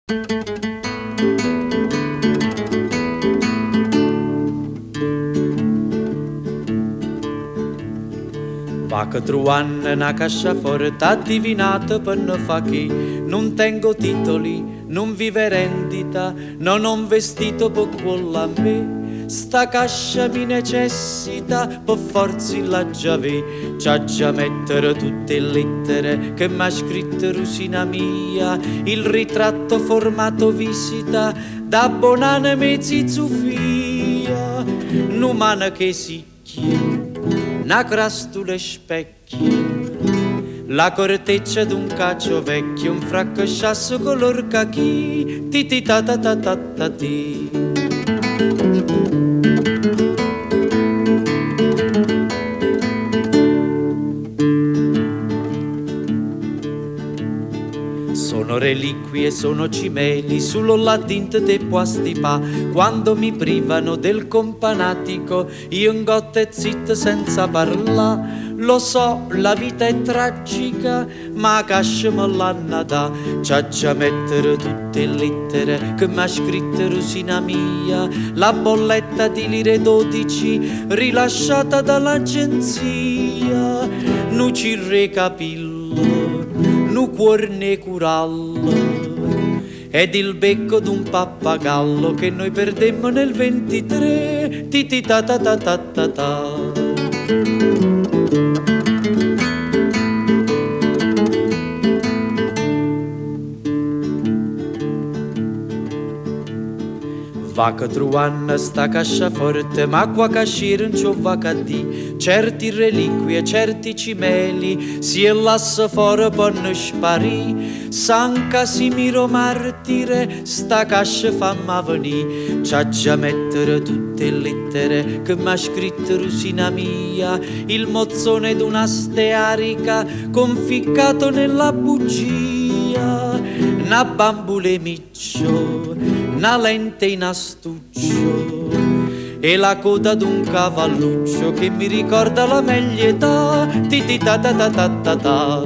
Va che trovano una cassaforte addivinata per non fa chi. Non tengo titoli, non vive rendita, non ho un vestito per quello a me. Sta cascia mi necessita, per forza la già ve. C'ha già mettere tutte le lettere che m'ha scritto Rusina mia. Il ritratto formato visita da bonane mezzi zufia. N'umana che si chiede una crastula specchio, la corteccia d'un cacio vecchio, un fraccasciasso color cachì, ti ti ta ta ta ta ta ti. Sono reliquie, sono cimeli, sullo latinte te puastipa. Quando mi privano del companatico, io ingotto e zitto senza parlare. Lo so, la vita è tragica, ma cascia me l'hanno da. C'ha già mettere tutte le lettere che m'ha scritto Rusina mia. La bolletta di lire 12 rilasciata dall'agenzia. Nu ci recapillo, nu cuorne curallo ed il becco d'un pappagallo che noi perdemmo nel 23. Ti ti ta ta ta ta ta ta. Va che trovano sta cassaforte, ma qua cascire non c'ho va che di. Certi reliquie, certi cimeli, si è lassa fuori per non sparì. San Casimiro martire, sta cascia famma venì. C'ha già mettere tutte le lettere che m'ha scritto Rusina mia. Il mozzone d'una stearica conficcato nella bugia. Una bambule miccio, una lente in astuccio e la coda d'un cavalluccio che mi ricorda la meglio età. Ti ti ta ta ta ta ta ta.